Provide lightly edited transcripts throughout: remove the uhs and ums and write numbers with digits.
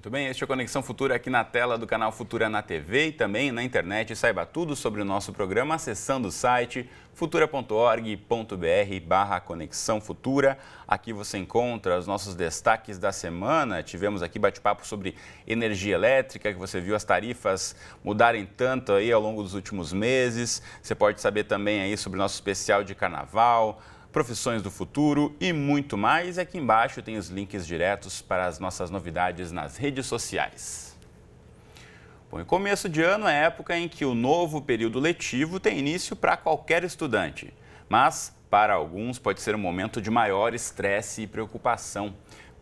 Muito bem, este é o Conexão Futura aqui na tela do canal Futura na TV e também na internet. Saiba tudo sobre o nosso programa acessando o site futura.org.br/Conexão Futura. Aqui você encontra os nossos destaques da semana. Tivemos aqui bate-papo sobre energia elétrica, que você viu as tarifas mudarem tanto aí ao longo dos últimos meses. Você pode saber também aí sobre o nosso especial de carnaval, profissões do futuro e muito mais. Aqui embaixo tem os links diretos para as nossas novidades nas redes sociais. Bom, e começo de ano é a época em que o novo período letivo tem início para qualquer estudante. Mas, para alguns, pode ser um momento de maior estresse e preocupação,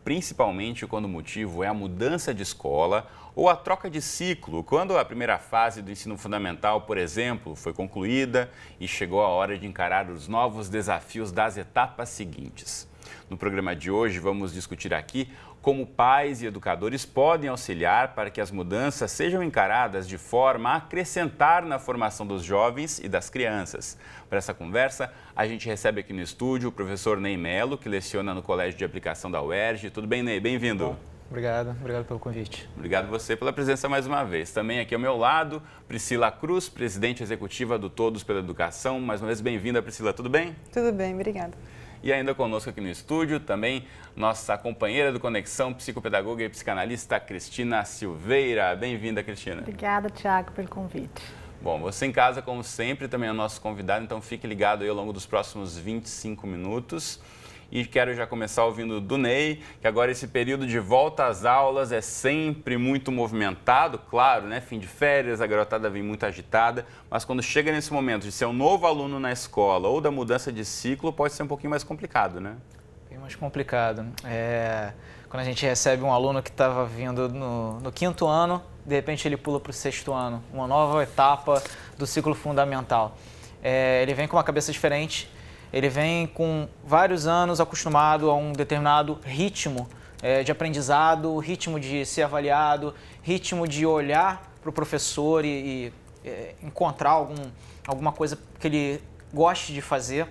principalmente quando o motivo é a mudança de escola ou a troca de ciclo, quando a primeira fase do ensino fundamental, por exemplo, foi concluída e chegou a hora de encarar os novos desafios das etapas seguintes. No programa de hoje, vamos discutir aqui como pais e educadores podem auxiliar para que as mudanças sejam encaradas de forma a acrescentar na formação dos jovens e das crianças. Para essa conversa, a gente recebe aqui no estúdio o professor Ney Melo, que leciona no Colégio de Aplicação da UERJ. Tudo bem, Ney? Bem-vindo. Obrigado pelo convite. Obrigado você pela presença mais uma vez. Também aqui ao meu lado, Priscila Cruz, presidente executiva do Todos pela Educação. Mais uma vez, bem-vinda, Priscila. Tudo bem? Tudo bem, obrigada. E ainda conosco aqui no estúdio, também nossa companheira do Conexão, psicopedagoga e psicanalista, Cristina Silveira. Bem-vinda, Cristina. Obrigada, Tiago, pelo convite. Bom, você em casa, como sempre, também é o nosso convidado, então fique ligado aí ao longo dos próximos 25 minutos. E quero já começar ouvindo do Ney, que agora esse período de volta às aulas é sempre muito movimentado, claro, né? Fim de férias, a garotada vem muito agitada, mas quando chega nesse momento de ser um novo aluno na escola ou da mudança de ciclo, pode ser um pouquinho mais complicado, né? Bem mais complicado. Quando a gente recebe um aluno que estava vindo no quinto ano, de repente ele pula para o sexto ano, uma nova etapa do ciclo fundamental. Ele vem com uma cabeça diferente. Ele vem com vários anos acostumado a um determinado ritmo de aprendizado, ritmo de ser avaliado, ritmo de olhar para o professor e encontrar alguma coisa que ele goste de fazer.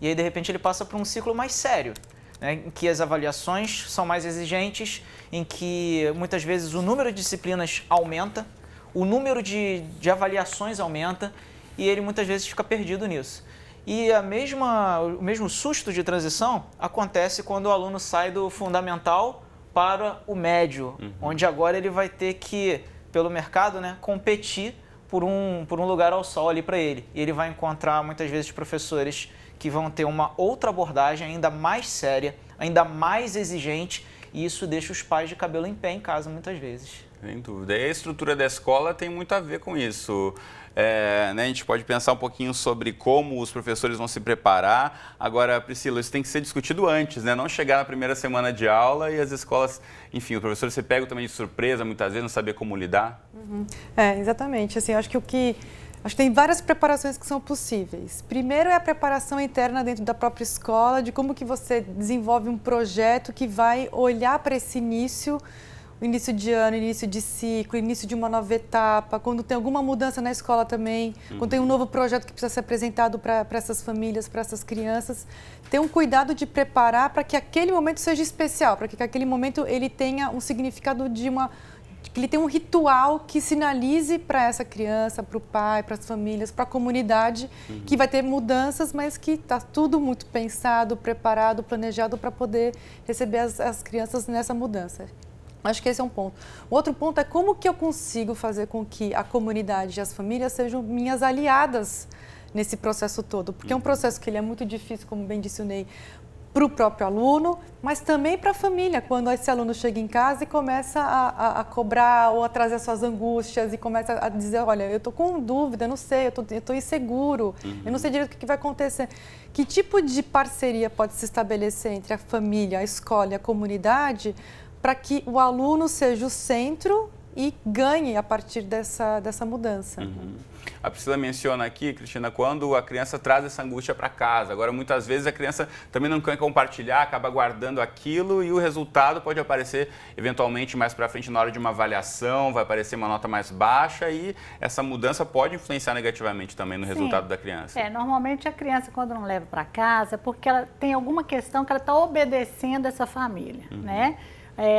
E aí, de repente, ele passa para um ciclo mais sério, né, em que as avaliações são mais exigentes, em que muitas vezes o número de disciplinas aumenta, o número de avaliações aumenta e ele muitas vezes fica perdido nisso. E o mesmo susto de transição acontece quando o aluno sai do fundamental para o médio, onde agora ele vai ter que, pelo mercado, né, competir por um lugar ao sol ali para ele. E ele vai encontrar muitas vezes professores que vão ter uma outra abordagem ainda mais séria, ainda mais exigente, e isso deixa os pais de cabelo em pé em casa muitas vezes. Sem dúvida. E a estrutura da escola tem muito a ver com isso. Né, a gente pode pensar um pouquinho sobre como os professores vão se preparar. Agora, Priscila, isso tem que ser discutido antes, né? Não chegar na primeira semana de aula e as escolas, enfim, o professor se pega também de surpresa, muitas vezes, não saber como lidar. Exatamente. Assim, acho que tem várias preparações que são possíveis. Primeiro é a preparação interna dentro da própria escola, de como que você desenvolve um projeto que vai olhar para esse início de ano, início de ciclo, início de uma nova etapa, quando tem alguma mudança na escola também, quando tem um novo projeto que precisa ser apresentado para essas famílias, para essas crianças, ter um cuidado de preparar para que aquele momento seja especial, para que aquele momento ele tenha um significado que ele tenha um ritual que sinalize para essa criança, para o pai, para as famílias, para a comunidade, que vai ter mudanças, mas que está tudo muito pensado, preparado, planejado para poder receber as crianças nessa mudança. Acho que esse é um ponto. O outro ponto é como que eu consigo fazer com que a comunidade e as famílias sejam minhas aliadas nesse processo todo. Porque é um processo que ele é muito difícil, como bem disse o Ney, para o próprio aluno, mas também para a família, quando esse aluno chega em casa e começa a cobrar ou a trazer as suas angústias e começa a dizer, olha, eu estou com dúvida, eu não sei, eu estou inseguro, eu não sei direito o que vai acontecer. Que tipo de parceria pode se estabelecer entre a família, a escola e a comunidade para que o aluno seja o centro e ganhe a partir dessa mudança? A Priscila menciona aqui, Cristina, quando a criança traz essa angústia para casa. Agora, muitas vezes a criança também não quer compartilhar, acaba guardando aquilo e o resultado pode aparecer eventualmente mais para frente na hora de uma avaliação, vai aparecer uma nota mais baixa e essa mudança pode influenciar negativamente também no resultado da criança. Normalmente a criança quando não leva para casa é porque ela tem alguma questão que ela está obedecendo essa família, né?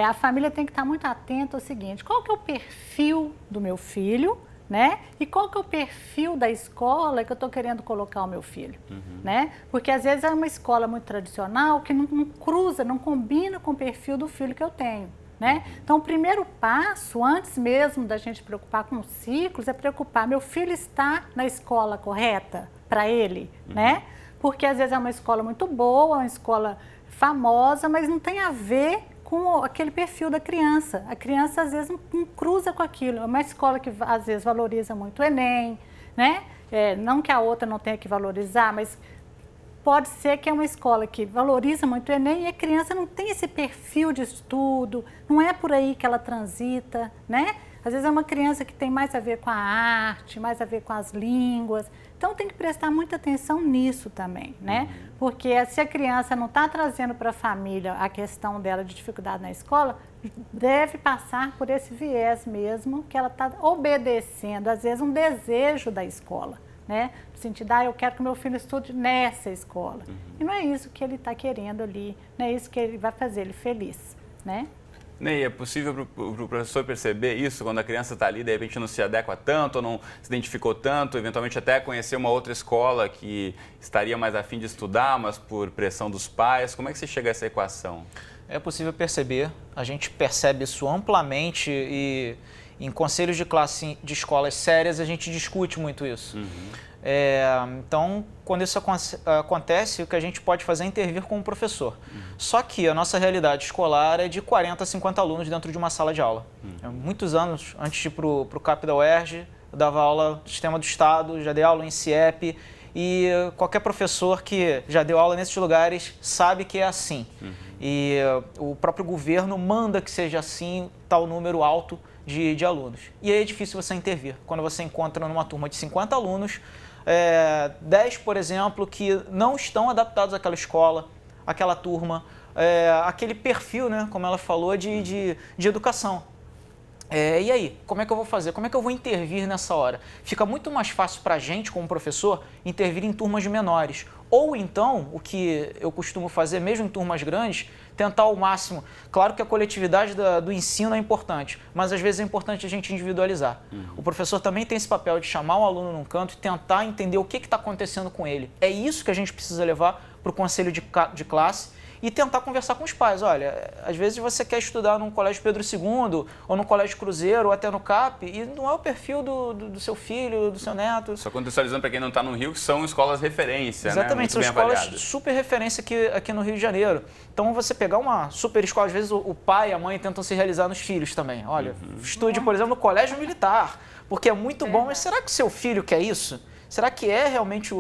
a família tem que estar muito atenta ao seguinte, qual que é o perfil do meu filho, né? E qual que é o perfil da escola que eu estou querendo colocar o meu filho, né? Porque às vezes é uma escola muito tradicional que não cruza, não combina com o perfil do filho que eu tenho, né? Então, o primeiro passo, antes mesmo da gente preocupar com os ciclos, é preocupar, meu filho está na escola correta para ele, né? Porque às vezes é uma escola muito boa, uma escola famosa, mas não tem a ver com aquele perfil da criança. A criança, às vezes, não cruza com aquilo. É uma escola que, às vezes, valoriza muito o Enem, né? Não que a outra não tenha que valorizar, mas pode ser que é uma escola que valoriza muito o Enem e a criança não tem esse perfil de estudo, não é por aí que ela transita, né? Às vezes é uma criança que tem mais a ver com a arte, mais a ver com as línguas. Então tem que prestar muita atenção nisso também, né? Porque se a criança não está trazendo para a família a questão dela de dificuldade na escola, deve passar por esse viés mesmo, que ela está obedecendo, às vezes, um desejo da escola, né? No sentido, eu quero que meu filho estude nessa escola. E não é isso que ele está querendo ali, não é isso que ele vai fazer ele feliz, né? Ney, é possível para o professor perceber isso quando a criança está ali, de repente não se adequa tanto, ou não se identificou tanto, eventualmente até conhecer uma outra escola que estaria mais a fim de estudar, mas por pressão dos pais? Como é que você chega a essa equação? É possível perceber, a gente percebe isso amplamente e em conselhos de classe de escolas sérias a gente discute muito isso. Então, quando isso acontece, o que a gente pode fazer é intervir com o professor. Só que a nossa realidade escolar é de 40 a 50 alunos dentro de uma sala de aula. Muitos anos, antes de ir para o CAP da UERJ, eu dava aula no Sistema do Estado, já dei aula em CIEP, e qualquer professor que já deu aula nesses lugares sabe que é assim. E o próprio governo manda que seja assim, tal número alto de alunos. E aí é difícil você intervir. Quando você encontra numa turma de 50 alunos, 10, por exemplo, que não estão adaptados àquela escola, àquela turma, aquele perfil, né, como ela falou, de educação. E aí, como é que eu vou fazer? Como é que eu vou intervir nessa hora? Fica muito mais fácil para a gente, como professor, intervir em turmas menores. Ou então, o que eu costumo fazer, mesmo em turmas grandes, tentar ao máximo. Claro que a coletividade do ensino é importante, mas às vezes é importante a gente individualizar. O professor também tem esse papel de chamar o aluno num canto e tentar entender o que está acontecendo com ele. É isso que a gente precisa levar para o conselho de classe e tentar conversar com os pais. Olha, às vezes você quer estudar num colégio Pedro II, ou num colégio Cruzeiro, ou até no CAP, e não é o perfil do seu filho, do seu neto. Só contextualizando para quem não está no Rio, que são escolas referência, exatamente, né? são escolas de super referência aqui no Rio de Janeiro. Então, você pegar uma super escola, às vezes o pai e a mãe tentam se realizar nos filhos também. Olha, estude, por exemplo, no colégio militar, porque é muito bom, mas será que seu filho quer isso? Será que é realmente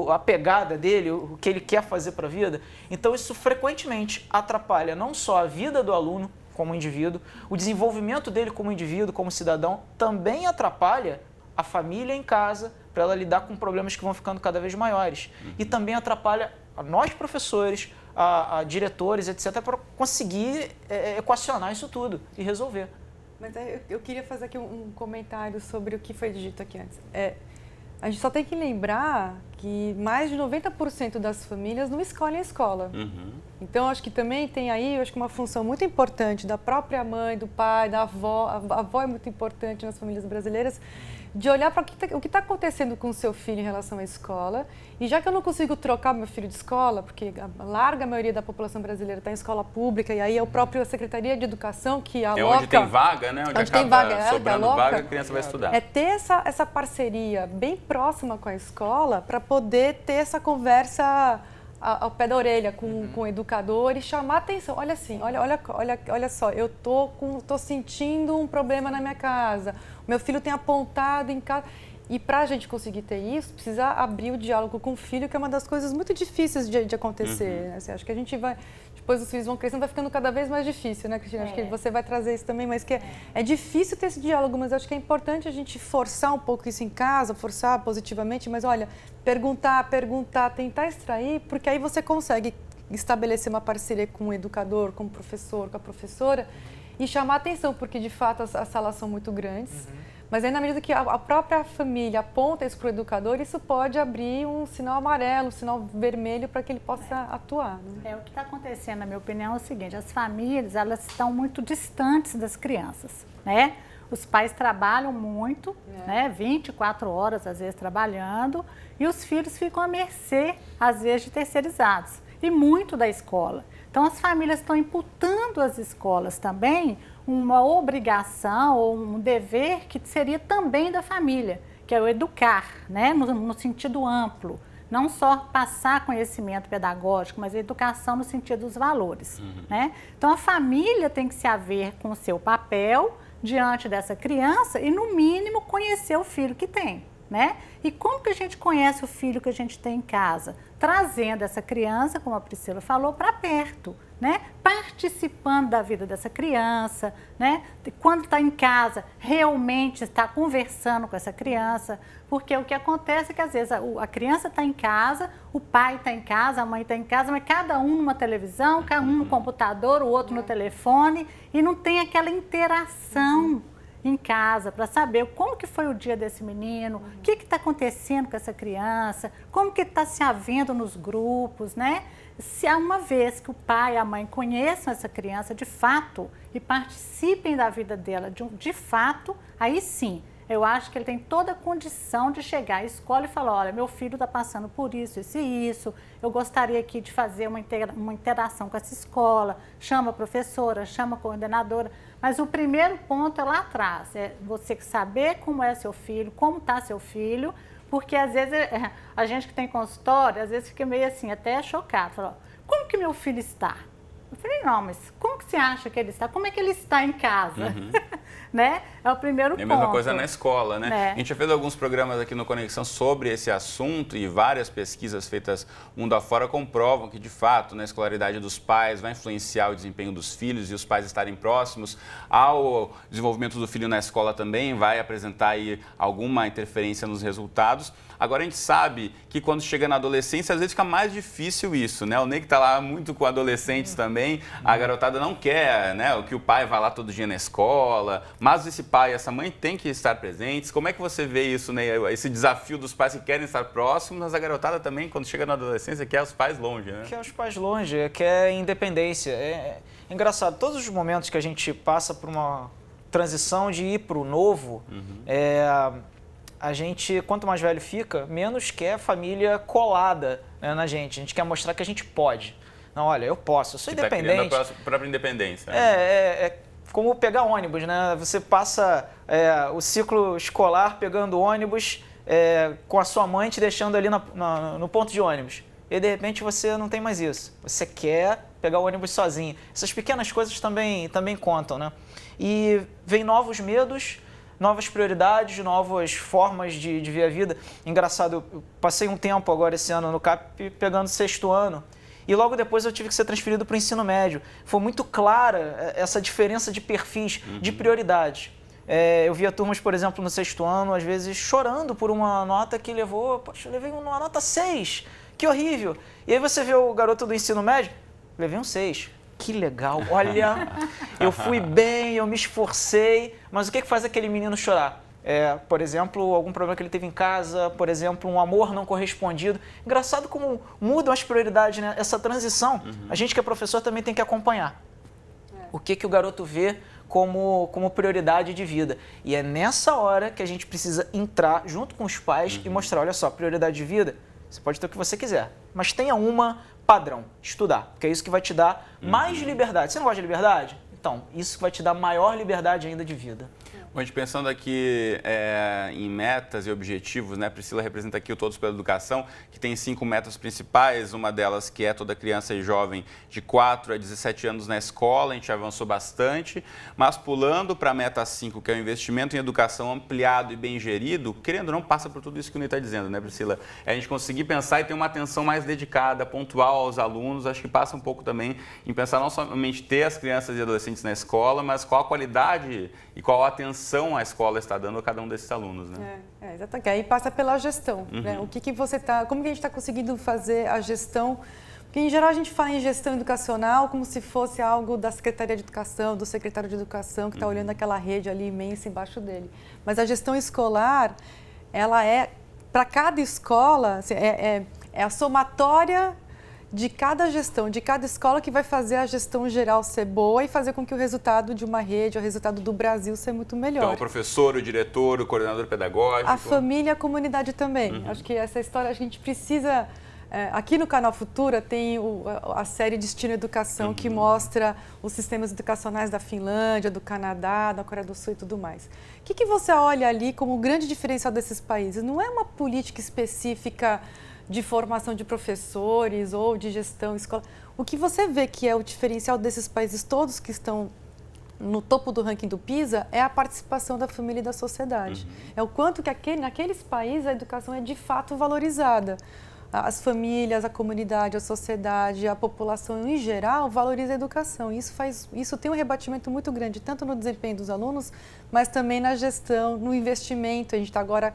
a pegada dele, o que ele quer fazer para a vida? Então, isso frequentemente atrapalha não só a vida do aluno como indivíduo, o desenvolvimento dele como indivíduo, como cidadão, também atrapalha a família em casa para ela lidar com problemas que vão ficando cada vez maiores. E também atrapalha a nós, professores, a diretores, etc., para conseguir equacionar isso tudo e resolver. Mas eu queria fazer aqui um comentário sobre o que foi dito aqui antes. A gente só tem que lembrar que mais de 90% das famílias não escolhem a escola. Então, acho que também tem aí, acho que uma função muito importante da própria mãe, do pai, da avó. A avó é muito importante nas famílias brasileiras, de olhar para o que está acontecendo com o seu filho em relação à escola. E já que eu não consigo trocar meu filho de escola, porque a larga maioria da população brasileira está em escola pública, e aí é o próprio Secretaria de Educação que aloca... É onde tem vaga, né? Onde tem vaga, sobrando vaga, a criança vai estudar. É ter essa parceria bem próxima com a escola para poder ter essa conversa ao pé da orelha com o educador e chamar atenção. Olha assim, olha só, eu tô sentindo um problema na minha casa, meu filho tem apontado em casa. E para a gente conseguir ter isso, precisa abrir o diálogo com o filho, que é uma das coisas muito difíceis de acontecer. Né? Assim, acho que a gente vai, depois os filhos vão crescendo, vai ficando cada vez mais difícil, né, Cristina? Acho que você vai trazer isso também, mas que é difícil ter esse diálogo, mas acho que é importante a gente forçar um pouco isso em casa, forçar positivamente, mas olha, perguntar, tentar extrair, porque aí você consegue estabelecer uma parceria com o educador, com o professor, com a professora, e chamar atenção, porque de fato as salas são muito grandes. Mas aí, na medida que a própria família aponta isso para o educador, isso pode abrir um sinal amarelo, um sinal vermelho para que ele possa atuar. Né? O que está acontecendo, na minha opinião, é o seguinte: as famílias, elas estão muito distantes das crianças, né? Os pais trabalham muito, né? 24 horas, às vezes, trabalhando, e os filhos ficam à mercê, às vezes, de terceirizados, e muito da escola. Então, as famílias estão imputando às escolas também uma obrigação ou um dever que seria também da família, que é o educar, né? No sentido amplo. Não só passar conhecimento pedagógico, mas a educação no sentido dos valores, né? Então, a família tem que se haver com o seu papel diante dessa criança e, no mínimo, conhecer o filho que tem, né? E como que a gente conhece o filho que a gente tem em casa? Trazendo essa criança, como a Priscila falou, para perto, né? Participando da vida dessa criança, né? Quando está em casa, realmente está conversando com essa criança, porque o que acontece é que às vezes a criança está em casa, o pai está em casa, a mãe está em casa, mas cada um numa televisão, cada um no computador, o outro no telefone, e não tem aquela interação em casa para saber como que foi o dia desse menino, o que está acontecendo com essa criança, como que está se havendo nos grupos, né? Se há uma vez que o pai e a mãe conheçam essa criança de fato e participem da vida dela de fato, aí sim, eu acho que ele tem toda a condição de chegar à escola e falar: olha, meu filho está passando por isso, isso e isso, eu gostaria aqui de fazer uma interação com essa escola, chama a professora, chama a coordenadora. Mas o primeiro ponto é lá atrás, é você saber como é seu filho, como está seu filho, porque às vezes a gente que tem consultório, às vezes fica meio assim, até chocado, fala: como que meu filho está? Eu falei: não, mas como que você acha que ele está? Como é que ele está em casa? Né? É o primeiro ponto. É a mesma coisa na escola, né? A gente já fez alguns programas aqui no Conexão sobre esse assunto e várias pesquisas feitas mundo afora comprovam que, de fato, na escolaridade dos pais vai influenciar o desempenho dos filhos, e os pais estarem próximos ao desenvolvimento do filho na escola também vai apresentar aí alguma interferência nos resultados. Agora, a gente sabe que quando chega na adolescência, às vezes fica mais difícil isso, né? O Ney que está lá muito com adolescentes também, a garotada não quer, né, que o pai vá lá todo dia na escola, mas esse pai e essa mãe têm que estar presentes. Como é que você vê isso, Ney? Esse desafio dos pais que querem estar próximos, mas a garotada também, quando chega na adolescência, quer os pais longe, né? Quer os pais longe, quer independência. É engraçado, todos os momentos que a gente passa por uma transição de ir para o novo, a gente, quanto mais velho fica, menos quer família colada, né, na gente. A gente quer mostrar que a gente pode. Não, olha, eu posso, eu sou independente. Tá criando a própria independência. Né? É como pegar ônibus, né? Você passa o ciclo escolar pegando ônibus com a sua mãe te deixando ali no ponto de ônibus. E de repente você não tem mais isso. Você quer pegar o ônibus sozinho. Essas pequenas coisas também contam, né? E vem novos medos, novas prioridades, novas formas de ver a vida. Engraçado, eu passei um tempo agora esse ano no CAP pegando 6º ano. E logo depois eu tive que ser transferido para o ensino médio. Foi muito clara essa diferença de perfis, de prioridades. Eu via turmas, por exemplo, no 6º ano, às vezes chorando por uma nota que levou... Poxa, eu levei uma nota 6, que horrível. E aí você vê o garoto do ensino médio, levei um 6. Que legal, olha, eu fui bem, eu me esforcei, mas o que faz aquele menino chorar? Por exemplo, algum problema que ele teve em casa, por exemplo, um amor não correspondido. Engraçado como mudam as prioridades, né? Essa transição, a gente que é professor também tem que acompanhar. O que o garoto vê como prioridade de vida. E é nessa hora que a gente precisa entrar junto com os pais e mostrar: olha só, prioridade de vida, você pode ter o que você quiser, mas tenha uma padrão, estudar, porque é isso que vai te dar mais liberdade. Você não gosta de liberdade? Então, isso vai te dar maior liberdade ainda de vida. Bom, a gente pensando aqui em metas e objetivos, né? Priscila representa aqui o Todos pela Educação, que tem 5 metas principais, uma delas que é toda criança e jovem de 4 a 17 anos na escola, a gente avançou bastante, mas pulando para a meta 5, que é o investimento em educação ampliado e bem gerido, querendo ou não, passa por tudo isso que o Ney está dizendo, né, Priscila? É a gente conseguir pensar e ter uma atenção mais dedicada, pontual aos alunos, acho que passa um pouco também em pensar não somente ter as crianças e adolescentes na escola, mas qual a qualidade e qual a atenção a escola está dando a cada um desses alunos, né? Exatamente. Aí passa pela gestão, né? O que você como que a gente está conseguindo fazer a gestão? Porque, em geral, a gente fala em gestão educacional como se fosse algo da Secretaria de Educação, do secretário de Educação, que está olhando aquela rede ali imensa embaixo dele. Mas a gestão escolar, ela é, para cada escola, assim, é a somatória de cada gestão, de cada escola, que vai fazer a gestão geral ser boa e fazer com que o resultado de uma rede, o resultado do Brasil, seja muito melhor. Então, o professor, o diretor, o coordenador pedagógico. A família e a comunidade também. Acho que essa história a gente precisa... aqui no Canal Futura tem a série Destino Educação, que mostra os sistemas educacionais da Finlândia, do Canadá, da Coreia do Sul e tudo mais. O que você olha ali como o grande diferencial desses países? Não é uma política específica de formação de professores ou de gestão escolar. O que você vê que é o diferencial desses países todos que estão no topo do ranking do PISA é a participação da família e da sociedade. É o quanto que naqueles países a educação é de fato valorizada. As famílias, a comunidade, a sociedade, a população em geral valoriza a educação. Isso tem um rebatimento muito grande, tanto no desempenho dos alunos, mas também na gestão, no investimento. A gente está agora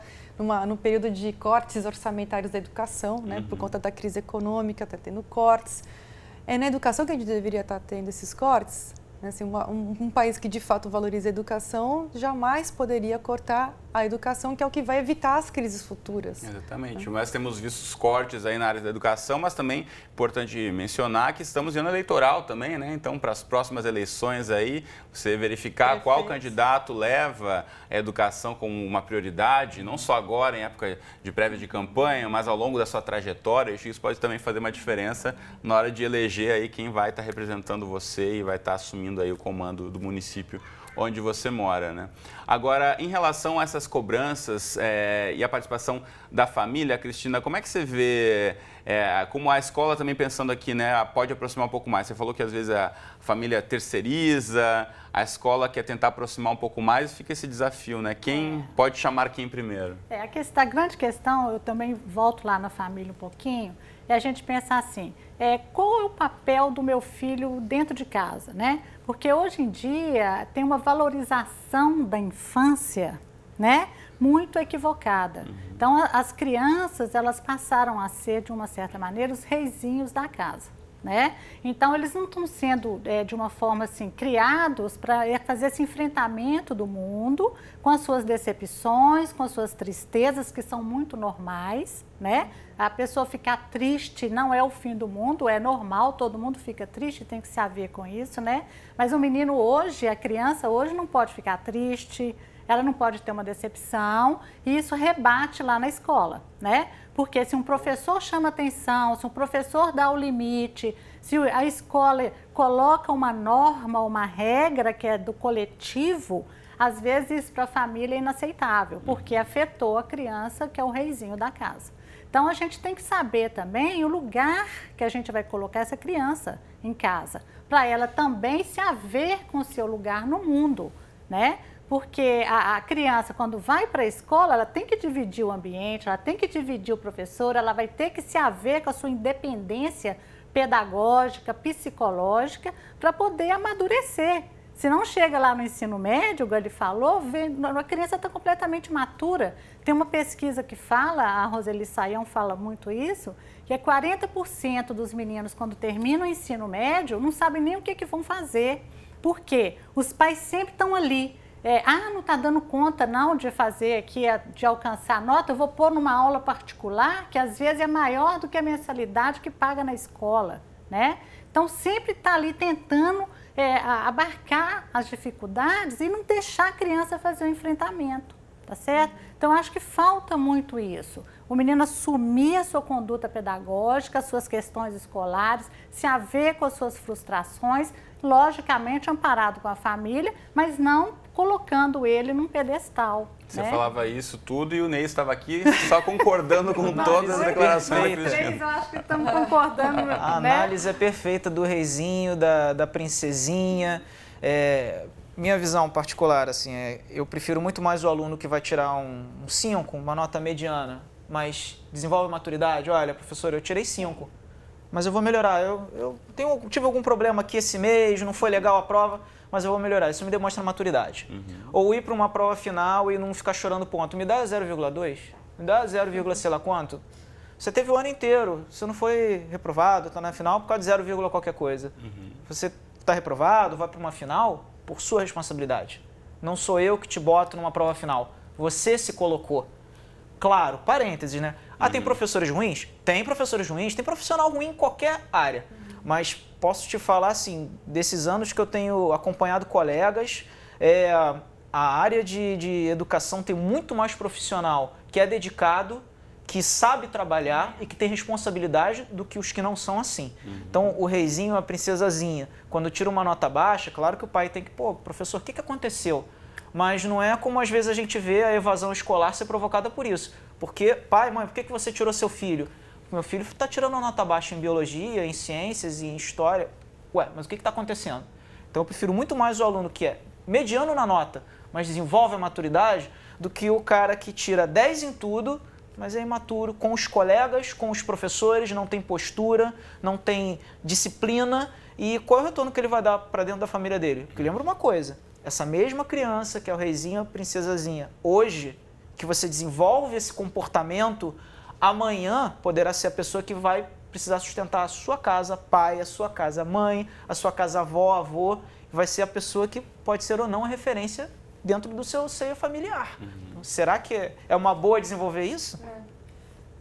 num período de cortes orçamentários da educação, né? Por conta da crise econômica, está tendo cortes. É na educação que a gente deveria estar tendo esses cortes. Assim, um país que de fato valoriza a educação jamais poderia cortar a educação, que é o que vai evitar as crises futuras. Exatamente. Nós temos visto os cortes aí na área da educação, mas também é importante mencionar que estamos em ano eleitoral também, né? Então, para as próximas eleições aí, você verificar qual candidato leva a educação como uma prioridade, não só agora em época de prévia de campanha, mas ao longo da sua trajetória. Isso pode também fazer uma diferença na hora de eleger aí quem vai estar representando você e vai estar assumindo aí o comando do município onde você mora, né? Agora, em relação a essas cobranças e a participação da família, Cristina, como é que você vê, como a escola também pensando aqui, né, pode aproximar um pouco mais? Você falou que às vezes a família terceiriza, a escola quer tentar aproximar um pouco mais, fica esse desafio, né? Quem pode chamar quem primeiro? A grande questão, eu também volto lá na família um pouquinho, é a gente pensar assim, qual é o papel do meu filho dentro de casa, né? Porque hoje em dia tem uma valorização da infância, né, muito equivocada. Então, as crianças, elas passaram a ser, de uma certa maneira, os reizinhos da casa, né? Então, eles não estão sendo, de uma forma assim, criados para fazer esse enfrentamento do mundo com as suas decepções, com as suas tristezas, que são muito normais, né? A pessoa ficar triste não é o fim do mundo, é normal, todo mundo fica triste, tem que se haver com isso, né? Mas o menino hoje, a criança hoje não pode ficar triste, ela não pode ter uma decepção, e isso rebate lá na escola, né? Porque se um professor chama atenção, se um professor dá o limite, se a escola coloca uma norma, uma regra que é do coletivo, às vezes para a família é inaceitável, porque afetou a criança, que é o reizinho da casa. Então, a gente tem que saber também o lugar que a gente vai colocar essa criança em casa, para ela também se haver com o seu lugar no mundo, né? Porque a criança, quando vai para a escola, ela tem que dividir o ambiente, ela tem que dividir o professor, ela vai ter que se haver com a sua independência pedagógica, psicológica, para poder amadurecer. Se não chega lá no ensino médio, como ele falou, a criança está completamente matura. Tem uma pesquisa que fala, a Roseli Saião fala muito isso, que é 40% dos meninos, quando terminam o ensino médio, não sabem nem o que vão fazer. Por quê? Os pais sempre estão ali. Não está dando conta não de fazer aqui, de alcançar a nota, eu vou pôr numa aula particular, que às vezes é maior do que a mensalidade que paga na escola, né? Então, sempre está ali tentando abarcar as dificuldades e não deixar a criança fazer o enfrentamento, tá certo? Então, acho que falta muito isso. O menino assumir a sua conduta pedagógica, as suas questões escolares, se haver com as suas frustrações, logicamente amparado com a família, mas não colocando ele num pedestal. Você falava isso tudo e o Ney estava aqui só concordando com todas as declarações da Cristina. Eu acho que estamos concordando. A análise é perfeita do reizinho, da princesinha. Minha visão particular, assim, eu prefiro muito mais o aluno que vai tirar um 5, uma nota mediana, mas desenvolve maturidade. Olha, professor, eu tirei 5, mas eu vou melhorar. Eu tive algum problema aqui esse mês, não foi legal a prova, mas eu vou melhorar. Isso me demonstra maturidade. Ou ir para uma prova final e não ficar chorando ponto. Me dá 0,2, me dá 0, sei lá quanto. Você teve o ano inteiro, você não foi reprovado, está na final por causa de 0, qualquer coisa. Você está reprovado, vai para uma final por sua responsabilidade. Não sou eu que te boto numa prova final. Você se colocou. Claro, parênteses, né? Tem professores ruins? Tem professores ruins, tem profissional ruim em qualquer área. Mas posso te falar, assim, desses anos que eu tenho acompanhado colegas, a área de educação tem muito mais profissional que é dedicado, que sabe trabalhar e que tem responsabilidade do que os que não são assim. Então, o reizinho, a princesazinha, quando tira uma nota baixa, claro que o pai tem que, professor, o que aconteceu? Mas não é como às vezes a gente vê a evasão escolar ser provocada por isso. Porque, pai, mãe, por que você tirou seu filho? Meu filho está tirando nota baixa em biologia, em ciências e em história. Ué, mas o que está acontecendo? Então, eu prefiro muito mais o aluno que é mediano na nota, mas desenvolve a maturidade, do que o cara que tira 10 em tudo, mas é imaturo, com os colegas, com os professores, não tem postura, não tem disciplina. E qual é o retorno que ele vai dar para dentro da família dele? Porque lembra uma coisa, essa mesma criança, que é o reizinho, a princesazinha, hoje, que você desenvolve esse comportamento, amanhã poderá ser a pessoa que vai precisar sustentar a sua casa pai, a sua casa mãe, a sua casa avó, avô, vai ser a pessoa que pode ser ou não a referência dentro do seu seio familiar. Então, será que é uma boa desenvolver isso?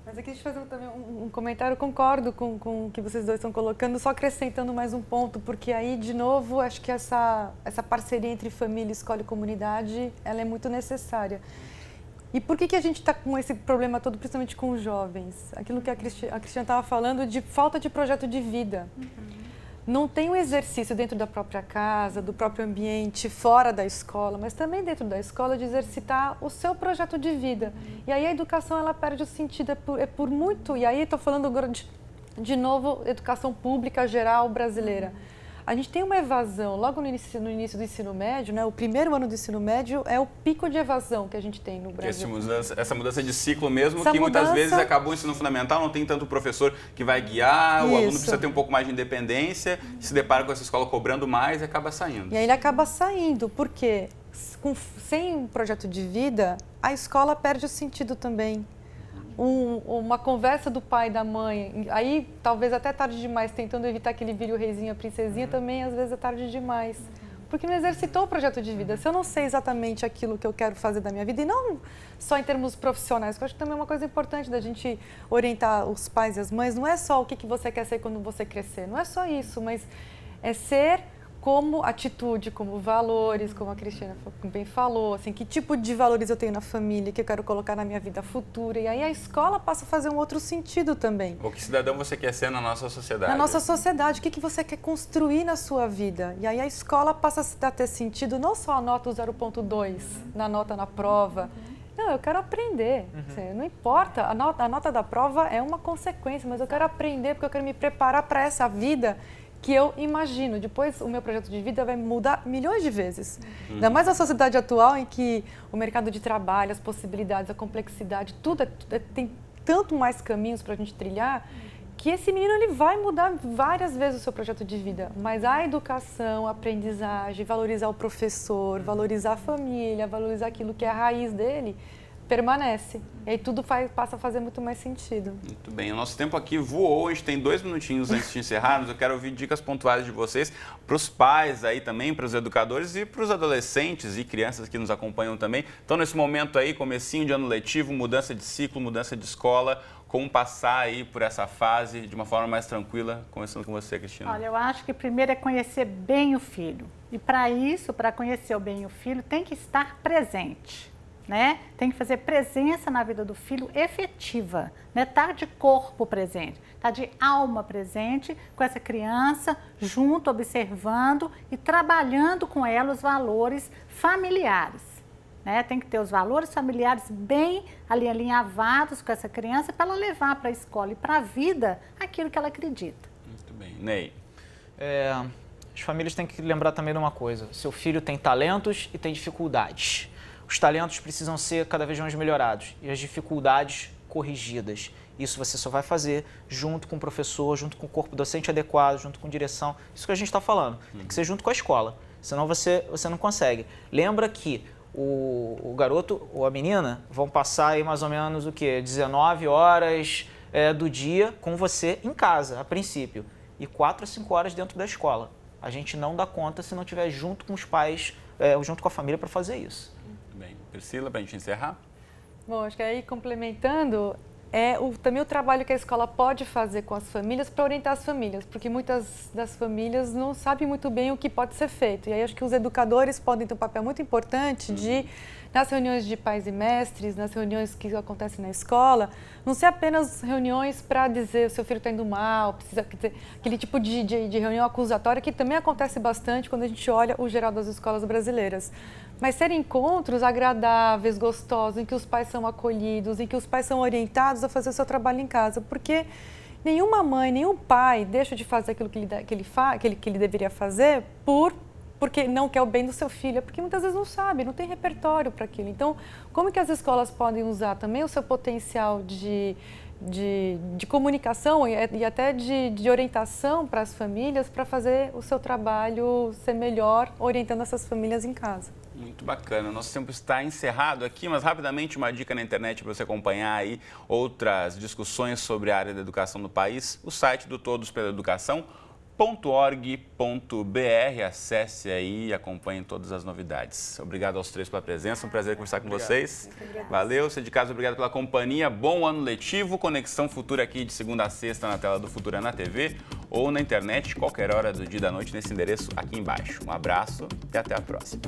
Mas aqui deixa eu fazer também um comentário, concordo com o que vocês dois estão colocando, só acrescentando mais um ponto, porque aí, de novo, acho que essa parceria entre família, escola e comunidade, ela é muito necessária. E por que a gente está com esse problema todo, principalmente com os jovens? Aquilo que a Cristiane estava falando de falta de projeto de vida. Não tem um exercício dentro da própria casa, do próprio ambiente, fora da escola, mas também dentro da escola de exercitar o seu projeto de vida. E aí a educação, ela perde o sentido, é por muito, e aí estou falando agora de novo, educação pública geral brasileira. A gente tem uma evasão, logo no início do ensino médio, né? O primeiro ano do ensino médio é o pico de evasão que a gente tem no Brasil. Essa mudança de ciclo mesmo, que muitas vezes acabou o ensino fundamental, não tem tanto professor que vai guiar, o aluno precisa ter um pouco mais de independência, se depara com essa escola cobrando mais e acaba saindo. E aí ele acaba saindo, porque sem um projeto de vida, a escola perde o sentido também. Uma conversa do pai e da mãe, aí talvez até tarde demais, tentando evitar que ele vire o reizinho, a princesinha, também às vezes é tarde demais. Porque não exercitou o projeto de vida. Se eu não sei exatamente aquilo que eu quero fazer da minha vida, e não só em termos profissionais, que eu acho que também é uma coisa importante da gente orientar os pais e as mães, não é só o que você quer ser quando você crescer, não é só isso, mas é ser como atitude, como valores, como a Cristiane bem falou, assim, que tipo de valores eu tenho na família, que eu quero colocar na minha vida futura. E aí a escola passa a fazer um outro sentido também. O que cidadão você quer ser na nossa sociedade? Na nossa sociedade, o que você quer construir na sua vida. E aí a escola passa a ter sentido, não só a nota 0,2 na nota na prova. Não, eu quero aprender. Não importa, a nota da prova é uma consequência, mas eu quero aprender porque eu quero me preparar para essa vida que eu imagino. Depois, o meu projeto de vida vai mudar milhões de vezes. Ainda mais na sociedade atual, em que o mercado de trabalho, as possibilidades, a complexidade, tudo tem tanto mais caminhos para a gente trilhar, que esse menino ele vai mudar várias vezes o seu projeto de vida. Mas a educação, a aprendizagem, valorizar o professor, valorizar a família, valorizar aquilo que é a raiz dele, permanece. E aí tudo passa a fazer muito mais sentido. Muito bem. O nosso tempo aqui voou. A gente tem 2 minutinhos antes de encerrarmos. Eu quero ouvir dicas pontuais de vocês para os pais aí também, para os educadores e para os adolescentes e crianças que nos acompanham também. Então, nesse momento aí, comecinho de ano letivo, mudança de ciclo, mudança de escola, como passar aí por essa fase de uma forma mais tranquila? Começando com você, Cristina. Olha, eu acho que primeiro é conhecer bem o filho. E para isso, para conhecer bem o filho, tem que estar presente. Né? Tem que fazer presença na vida do filho efetiva, né? Tá de corpo presente, tá de alma presente com essa criança, junto, observando e trabalhando com ela os valores familiares. Né? Tem que ter os valores familiares bem ali alinhavados com essa criança para ela levar para a escola e para a vida aquilo que ela acredita. Muito bem. Ney? As famílias têm que lembrar também de uma coisa, seu filho tem talentos e tem dificuldades. Os talentos precisam ser cada vez mais melhorados e as dificuldades corrigidas. Isso você só vai fazer junto com o professor, junto com o corpo docente adequado, junto com direção. Isso que a gente está falando. Tem que ser junto com a escola, senão você não consegue. Lembra que o garoto ou a menina vão passar aí mais ou menos o quê? 19 horas do dia com você em casa, a princípio, e 4 a 5 horas dentro da escola. A gente não dá conta se não estiver junto com os pais, junto com a família para fazer isso. Muito bem. Priscila, para a gente encerrar? Bom, acho que aí complementando, também o trabalho que a escola pode fazer com as famílias para orientar as famílias, porque muitas das famílias não sabem muito bem o que pode ser feito. E aí acho que os educadores podem ter um papel muito importante nas reuniões de pais e mestres, nas reuniões que acontecem na escola, não ser apenas reuniões para dizer o seu filho está indo mal, precisa ter aquele tipo de reunião acusatória que também acontece bastante quando a gente olha o geral das escolas brasileiras. Mas ser encontros agradáveis, gostosos, em que os pais são acolhidos, em que os pais são orientados a fazer o seu trabalho em casa, porque nenhuma mãe, nenhum pai deixa de fazer aquilo que ele deveria fazer porque não quer o bem do seu filho, é porque muitas vezes não sabe, não tem repertório para aquilo. Então, como que as escolas podem usar também o seu potencial de comunicação e até de orientação para as famílias para fazer o seu trabalho ser melhor, orientando essas famílias em casa? Muito bacana. Nosso tempo está encerrado aqui, mas rapidamente uma dica na internet para você acompanhar aí outras discussões sobre a área da educação no país. O site do Todos pela Educação, .org.br, acesse aí e acompanhe todas as novidades. Obrigado aos três pela presença, um prazer conversar com vocês. Valeu, você de casa, obrigado pela companhia, bom ano letivo, Conexão Futura aqui de segunda a sexta na tela do Futura na TV ou na internet, qualquer hora do dia e da noite nesse endereço aqui embaixo. Um abraço e até a próxima.